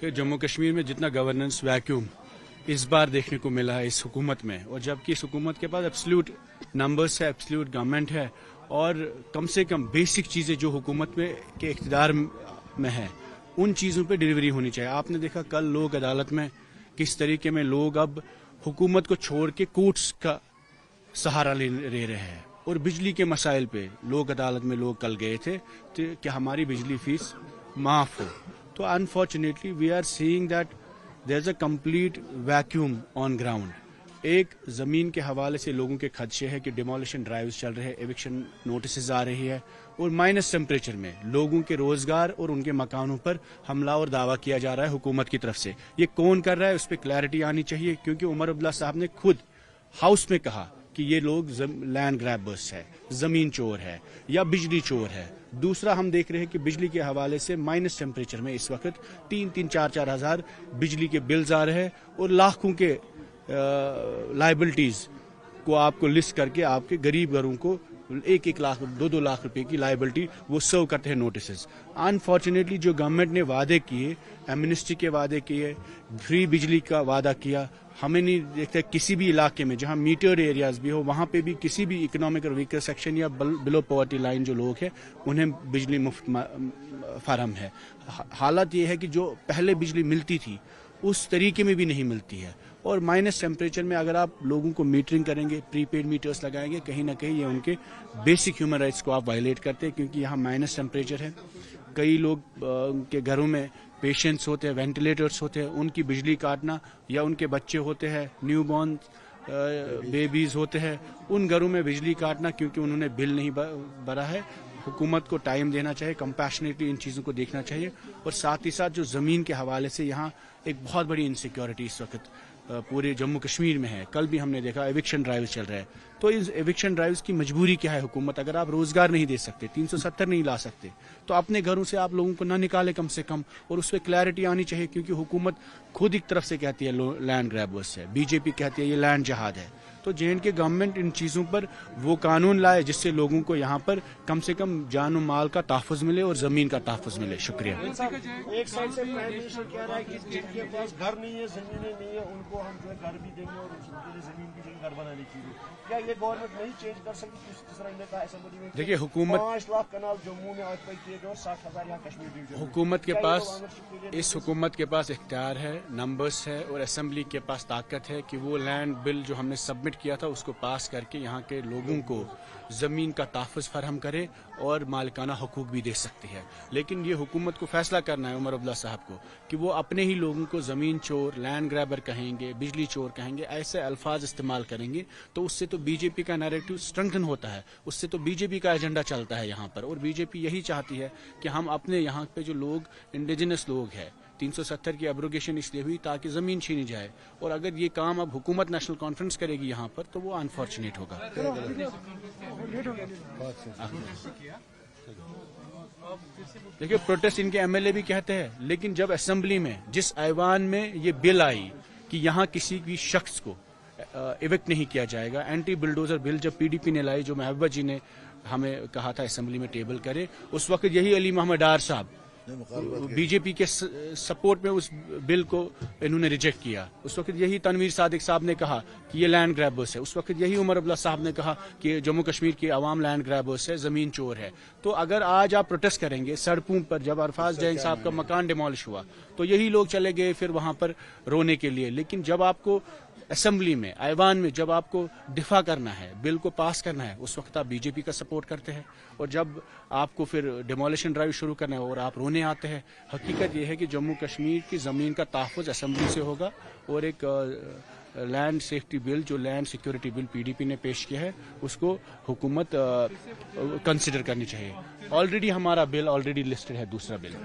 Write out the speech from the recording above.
کہ جموں کشمیر میں جتنا گورننس ویکیوم اس بار دیکھنے کو ملا ہے اس حکومت میں، اور جبکہ اس حکومت کے پاس ایبسلیوٹ نمبرز ہے، ایبسلیوٹ گورنمنٹ ہے، اور کم سے کم بیسک چیزیں جو حکومت میں کے اقتدار میں ہیں ان چیزوں پہ ڈیلیوری ہونی چاہیے. آپ نے دیکھا کل لوگ عدالت میں کس طریقے میں لوگ اب حکومت کو چھوڑ کے کورٹس کا سہارا لے رہے ہیں، اور بجلی کے مسائل پہ لوگ عدالت میں لوگ کل گئے تھے کہ ہماری بجلی فیس معاف ہو. تو unfortunately we are seeing that there is a complete vacuum on ground. ایک زمین کے حوالے سے لوگوں کے خدشے ہے کہ ڈیمولیشن ڈرائیوز چل رہے ہیں، ایوکشن نوٹسز آ رہی ہے، اور مائنس ٹیمپریچر میں لوگوں کے روزگار اور ان کے مکانوں پر حملہ اور دعویٰ کیا جا رہا ہے حکومت کی طرف سے. یہ کون کر رہا ہے اس پہ کلیئرٹی آنی چاہیے، کیونکہ عمر عبداللہ صاحب نے خود ہاؤس میں کہا کہ یہ لوگ لینڈ گریبرز ہے، زمین چور ہے یا بجلی چور ہے. دوسرا ہم دیکھ رہے ہیں کہ بجلی کے حوالے سے مائنس ٹیمپریچر میں اس وقت 3,000-4,000 ہزار بجلی کے بلز آ رہے ہیں، اور لاکھوں کے لائبلٹیز کو آپ کو لسٹ کر کے آپ کے غریب گھروں کو 1-1 لاکھ 2-2 لاکھ روپے کی لائبلٹی وہ سرو کرتے ہیں نوٹسز. انفارچونیٹلی جو گورنمنٹ نے وعدے کیے، ایمنسٹی کے وعدے کیے، فری بجلی کا وعدہ کیا، ہمیں نہیں دیکھتا کسی بھی علاقے میں جہاں میٹرڈ ایریاز بھی ہو وہاں پہ بھی کسی بھی اکنامک اور ویکر سیکشن یا بلو پاورٹی لائن جو لوگ ہیں انہیں بجلی مفت فراہم ہے. حالت یہ ہے کہ جو پہلے بجلی ملتی تھی اس طریقے میں بھی نہیں ملتی ہے، اور مائنس ٹیمپریچر میں اگر آپ لوگوں کو میٹرنگ کریں گے، پری پیڈ میٹرز لگائیں گے، کہیں نہ کہیں یہ ان کے بیسک ہیومن رائٹس کو آپ وائلیٹ کرتے ہیں، کیونکہ یہاں مائنس ٹیمپریچر ہے. کئی لوگ کے گھروں میں پیشنٹس ہوتے ہیں، وینٹیلیٹرس ہوتے ہیں، ان کی بجلی کاٹنا، یا ان کے بچے ہوتے ہیں، نیو بورن بیبیز ہوتے ہیں، ان گھروں میں بجلی کاٹنا کیونکہ انہوں نے بل نہیں بھرا ہے. حکومت کو ٹائم دینا چاہیے، کمپیشنیٹلی ان چیزوں کو دیکھنا چاہیے. اور ساتھ ہی ساتھ جو زمین کے حوالے سے یہاں ایک بہت بڑی انسیکیورٹی اس وقت پورے جموں کشمیر میں ہے. کل بھی ہم نے دیکھا ایوکشن ڈرائیوز چل رہے ہیں. تو اس ایوکشن ڈرائیوز کی مجبوری کیا ہے حکومت؟ اگر آپ روزگار نہیں دے سکتے، 370 نہیں لا سکتے، تو اپنے گھروں سے آپ لوگوں کو نہ نکالے کم سے کم، اور اس پہ کلیئرٹی آنی چاہیے. کیونکہ حکومت خود ایک طرف سے کہتی ہے لینڈ گریبرز ہے، بی جے پی کہتی ہے یہ لینڈ جہاد ہے. تو JNK گورنمنٹ ان چیزوں پر وہ قانون لائے جس سے لوگوں کو یہاں پر کم سے کم جان و مال کا تحفظ ملے اور زمین کا تحفظ ملے. شکریہ. ایک سائڈ سے پرائم منسٹر کہہ رہا ہے کہ جن کے پاس گھر نہیں ہے، زمینیں نہیں ہے، ان کو ہم جو ہے گھر بھی دیں گے اور ان کے لیے زمین بھی دیں گے گھر بنانے کے لیے. کیا یہ گورنمنٹ نہیں چینج کر سکتی؟ جس طرح نے کہا اسمبلی میں دیکھیے حکومت 5 لاکھ کنال جموں میں آج تک کیے گئے اور 60,000 یہاں کشمیر ڈویژن. حکومت کے پاس اس حکومت کے پاس اختیار ہے، نمبرز ہے، اور اسمبلی کے پاس طاقت ہے کہ وہ لینڈ بل جو ہم نے سبمٹ کیا تھا اس کو پاس کر کے یہاں کے لوگوں کو زمین کا تحفظ فراہم کرے اور مالکانہ حقوق بھی دے سکتی ہے. لیکن یہ حکومت کو فیصلہ کرنا ہے عمر عبداللہ صاحب کو کہ وہ اپنے ہی لوگوں کو زمین چور، لینڈ گریبر کہیں گے، بجلی چور کہیں گے، ایسے الفاظ استعمال کریں گے تو اس سے تو بی جے پی کا نیریٹو اسٹرنگتھن ہوتا ہے، اس سے تو بی جے پی کا ایجنڈا چلتا ہے یہاں پر. اور بی جے پی یہی چاہتی ہے کہ ہم اپنے یہاں پہ جو لوگ انڈیجنس لوگ ہیں، 370 کی ایبروگیشن اس لیے ہوئی تاکہ زمین چھینی جائے. اور اگر یہ کام اب حکومت نیشنل کانفرنس کرے گی یہاں پر تو وہ انفارچونیٹ ہوگا. دیکھیے پروٹیسٹ ان کے MLA بھی کہتے ہیں، لیکن جب اسمبلی میں جس ایوان میں یہ بل آئی کہ یہاں کسی بھی شخص کو ایویکٹ نہیں کیا جائے گا، اینٹی بلڈوزر بل جب PDP نے لائی، جو محبوبہ جی نے ہمیں کہا تھا اسمبلی میں ٹیبل کرے، اس وقت یہی علی محمد ڈار صاحب بی جے پی کے سپورٹ میں اس بل کو انہوں نے ریجیکٹ کیا. اس وقت یہی تنویر صادق صاحب نے کہا کہ یہ لینڈ گریبرز ہے. اس وقت یہی عمر عبداللہ صاحب نے کہا کہ جموں کشمیر کی عوام لینڈ گریبرز ہے، زمین چور ہے. تو اگر آج آپ پروٹیسٹ کریں گے سڑکوں پر، جب عرفاز جین صاحب کا مکان ڈیمالش ہوا تو یہی لوگ چلے گئے پھر وہاں پر رونے کے لیے. لیکن جب آپ کو اسمبلی میں، ایوان میں جب آپ کو دفاع کرنا ہے، بل کو پاس کرنا ہے، اس وقت آپ بی جے پی کا سپورٹ کرتے ہیں. اور جب آپ کو پھر ڈیمولیشن ڈرائیو شروع کرنا ہے اور آپ رونے آتے ہیں. حقیقت یہ ہے کہ جموں کشمیر کی زمین کا تحفظ اسمبلی سے ہوگا، اور ایک لینڈ سیفٹی بل جو لینڈ سیکورٹی بل PDP نے پیش کیا ہے اس کو حکومت کنسیڈر کرنی چاہیے. آلریڈی ہمارا بل آلریڈی لسٹڈ ہے، دوسرا بل.